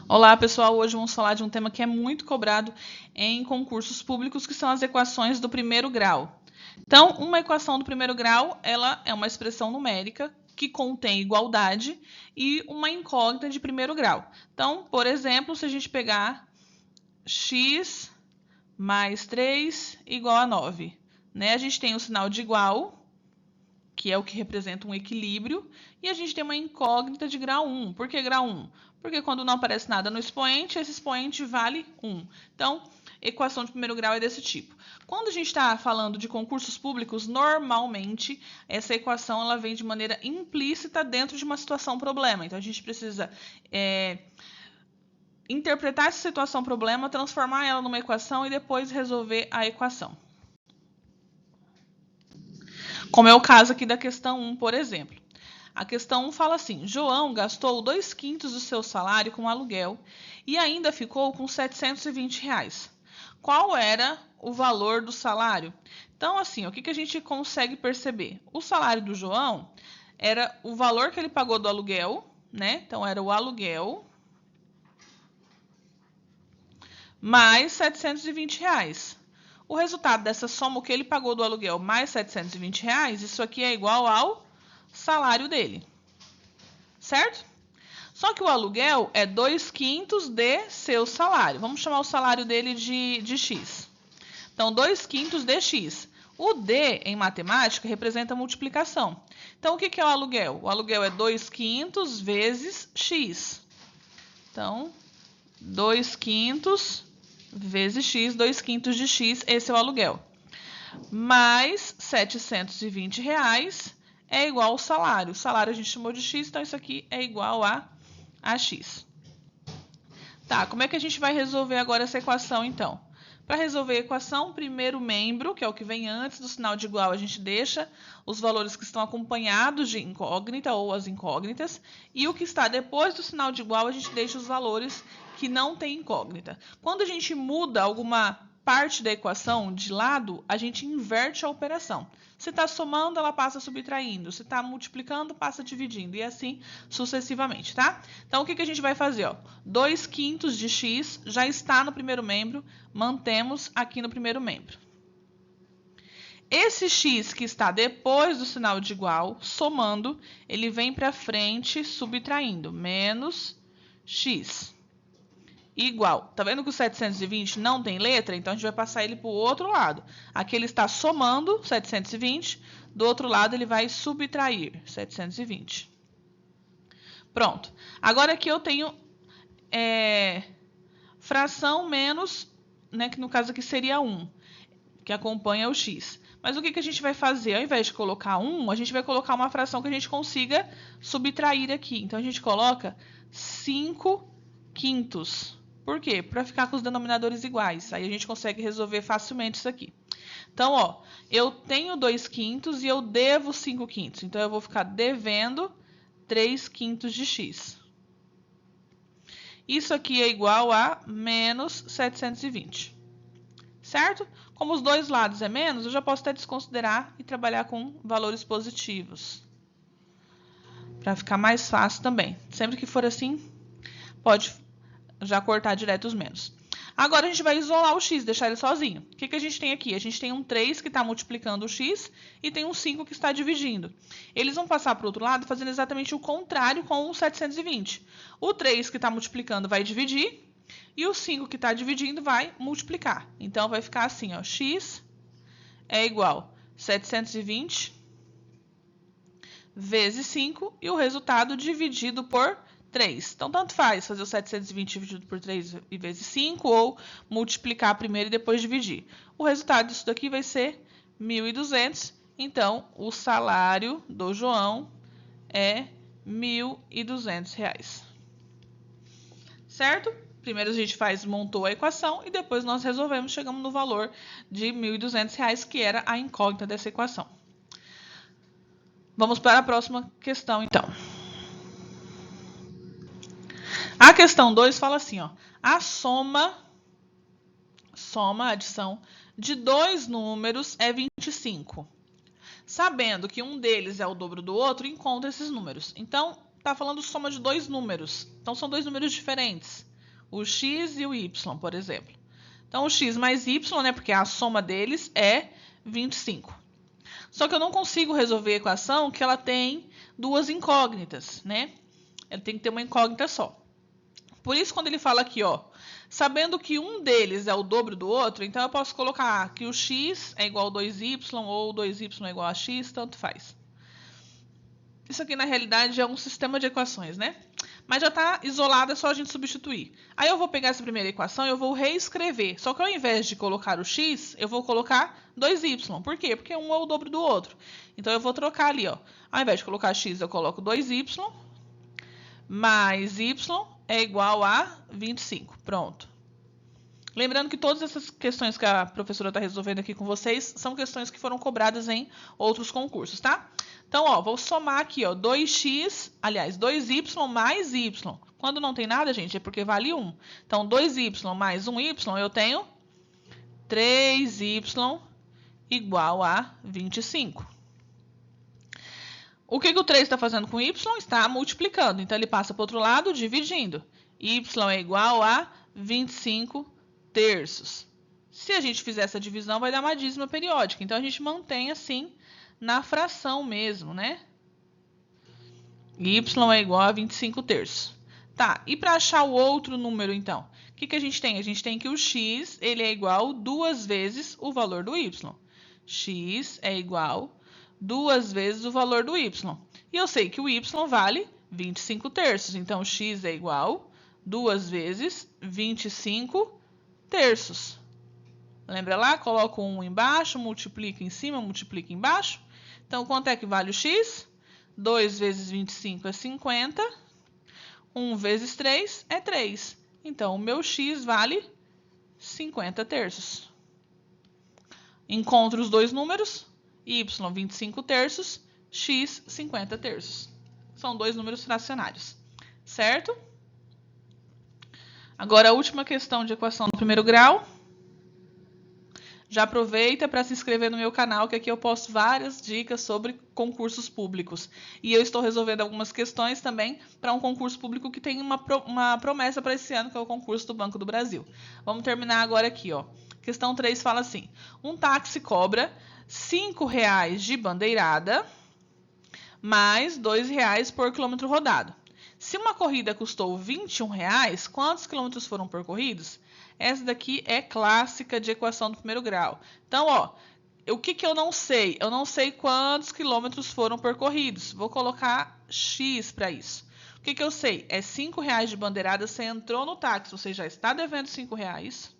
Olá, pessoal! Hoje vamos falar de um tema que é muito cobrado em concursos públicos, que são as equações do primeiro grau. Então, uma equação do primeiro grau, ela é uma expressão numérica que contém igualdade e uma incógnita de primeiro grau. Então, por exemplo, se a gente pegar x mais 3 igual a 9, né? A gente tem o sinal de igual, que é o que representa um equilíbrio, e a gente tem uma incógnita de grau 1. Por que grau 1? Porque quando não aparece nada no expoente, esse expoente vale 1. Então, equação de primeiro grau é desse tipo. Quando a gente está falando de concursos públicos, normalmente essa equação ela vem de maneira implícita dentro de uma situação problema. Então, a gente precisa interpretar essa situação problema, transformar ela numa equação e depois resolver a equação. Como é o caso aqui da questão 1, por exemplo. A questão 1 fala assim: João gastou 2/5 do seu salário com aluguel e ainda ficou com R$ 720. Qual era o valor do salário? Então, assim, o que a gente consegue perceber? O salário do João era o valor que ele pagou do aluguel, né? Então, era o aluguel mais R$ 720. O resultado dessa soma, o que ele pagou do aluguel mais R$ 720, isso aqui é igual ao salário dele, certo? Só que o aluguel é 2/5 de seu salário. Vamos chamar o salário dele de x. Então, 2/5 de x. O d, em matemática, representa multiplicação. Então, o que é o aluguel? O aluguel é 2/5 vezes x. Então, 2/5 vezes x, 2/5 de x, esse é o aluguel. Mais R$ 720 é igual ao salário. O salário a gente chamou de x, então isso aqui é igual a x. Tá, como é que a gente vai resolver agora essa equação, então? Para resolver a equação, primeiro membro, que é o que vem antes do sinal de igual, a gente deixa os valores que estão acompanhados de incógnita ou as incógnitas, e o que está depois do sinal de igual, a gente deixa os valores que não têm incógnita. Quando a gente muda alguma parte da equação de lado, a gente inverte a operação. Se está somando, ela passa subtraindo. Se está multiplicando, passa dividindo. E assim sucessivamente, tá? Então, o que a gente vai fazer? 2/5 de x já está no primeiro membro, mantemos aqui no primeiro membro. Esse x que está depois do sinal de igual, somando, ele vem para frente subtraindo. Menos x. Igual. Tá vendo que o 720 não tem letra? Então, a gente vai passar ele para o outro lado. Aqui ele está somando 720, do outro lado ele vai subtrair 720. Pronto. Agora aqui eu tenho fração menos, né, que no caso aqui seria 1, que acompanha o x. Mas o que a gente vai fazer? Ao invés de colocar 1, a gente vai colocar uma fração que a gente consiga subtrair aqui. Então, a gente coloca 5/5. Por quê? Para ficar com os denominadores iguais. Aí a gente consegue resolver facilmente isso aqui. Então, eu tenho 2/5 e eu devo 5/5. Então, eu vou ficar devendo 3/5 de x. Isso aqui é igual a menos 720. Certo? Como os dois lados é menos, eu já posso até desconsiderar e trabalhar com valores positivos. Para ficar mais fácil também. Sempre que for assim, pode já cortar direto os menos. Agora, a gente vai isolar o x, deixar ele sozinho. O que a gente tem aqui? A gente tem um 3 que está multiplicando o x e tem um 5 que está dividindo. Eles vão passar para o outro lado fazendo exatamente o contrário com o 720. O 3 que está multiplicando vai dividir e o 5 que está dividindo vai multiplicar. Então, vai ficar assim, x é igual a 720 vezes 5 e o resultado dividido por 3. Então, tanto faz fazer o 720 dividido por 3 e vezes 5 ou multiplicar primeiro e depois dividir. O resultado disso daqui vai ser 1.200. Então, o salário do João é R$ 1.200. Certo? Primeiro a gente montou a equação e depois nós resolvemos, chegamos no valor de R$ 1.200, que era a incógnita dessa equação. Vamos para a próxima questão, então. A questão 2 fala assim, a adição de dois números é 25. Sabendo que um deles é o dobro do outro, encontra esses números. Então, está falando soma de dois números. Então, são dois números diferentes. O x e o y, por exemplo. Então, o x mais y, né, porque a soma deles é 25. Só que eu não consigo resolver a equação que ela tem duas incógnitas, né? Ela tem que ter uma incógnita só. Por isso, quando ele fala aqui, ó, sabendo que um deles é o dobro do outro, então eu posso colocar que o x é igual a 2y ou 2y é igual a x, tanto faz. Isso aqui, na realidade, é um sistema de equações, né? Mas já está isolada, é só a gente substituir. Aí eu vou pegar essa primeira equação e eu vou reescrever. Só que ao invés de colocar o x, eu vou colocar 2y. Por quê? Porque um é o dobro do outro. Então, eu vou trocar ali, ó. Ao invés de colocar x, eu coloco 2y mais y é igual a 25. Pronto. Lembrando que todas essas questões que a professora está resolvendo aqui com vocês são questões que foram cobradas em outros concursos, tá? Então, ó, vou somar aqui, ó, 2x, aliás, 2y mais y. Quando não tem nada, gente, é porque vale 1. Então, 2y mais 1y, eu tenho 3y igual a 25. O que o 3 está fazendo com y? Está multiplicando. Então, ele passa para o outro lado, dividindo. Y é igual a 25 terços. Se a gente fizer essa divisão, vai dar uma dízima periódica. Então, a gente mantém assim na fração mesmo, né? Y é igual a 25 terços. Tá, e para achar o outro número, então? O que a gente tem? A gente tem que o x ele é igual 2 vezes o valor do y. X é igual 2 vezes o valor do y. E eu sei que o y vale 25 terços. Então, x é igual 2 vezes 25 terços. Lembra lá? Coloco 1 embaixo, multiplico em cima, multiplico embaixo. Então, quanto é que vale o x? 2 vezes 25 é 50. 1 vezes 3 é 3. Então, o meu x vale 50 terços. Encontro os dois números. Y, 25 terços. X, 50 terços. São dois números fracionários. Certo? Agora, a última questão de equação do primeiro grau. Já aproveita para se inscrever no meu canal, que aqui eu posto várias dicas sobre concursos públicos. E eu estou resolvendo algumas questões também para um concurso público que tem uma promessa para esse ano, que é o concurso do Banco do Brasil. Vamos terminar agora aqui, ó. Questão 3 fala assim: um táxi cobra R$ 5,00 de bandeirada mais R$ 2,00 por quilômetro rodado. Se uma corrida custou R$ 21,00, quantos quilômetros foram percorridos? Essa daqui é clássica de equação do primeiro grau. Então, ó, o que eu não sei? Eu não sei quantos quilômetros foram percorridos. Vou colocar X para isso. O que eu sei? É R$ 5,00 de bandeirada, você entrou no táxi, você já está devendo R$ 5,00.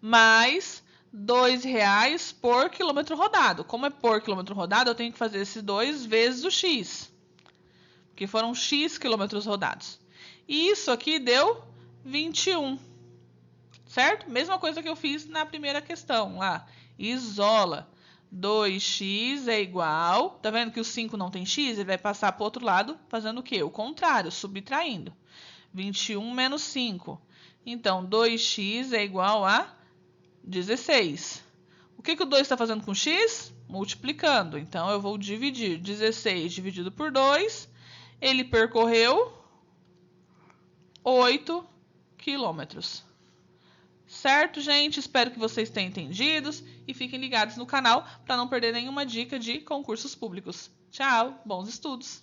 Mais R$ 2,00 por quilômetro rodado. Como é por quilômetro rodado, eu tenho que fazer esse 2 vezes o X. Porque foram X quilômetros rodados. E isso aqui deu 21, certo? Mesma coisa que eu fiz na primeira questão lá. Isola. 2x é igual... Tá vendo que o 5 não tem x? Ele vai passar para o outro lado fazendo o quê? O contrário, subtraindo. 21 menos 5. Então, 2x é igual a 16. O que o 2 está fazendo com x? Multiplicando. Então, eu vou dividir 16 dividido por 2. Ele percorreu 8 quilômetros. Certo, gente? Espero que vocês tenham entendido e fiquem ligados no canal para não perder nenhuma dica de concursos públicos. Tchau, bons estudos!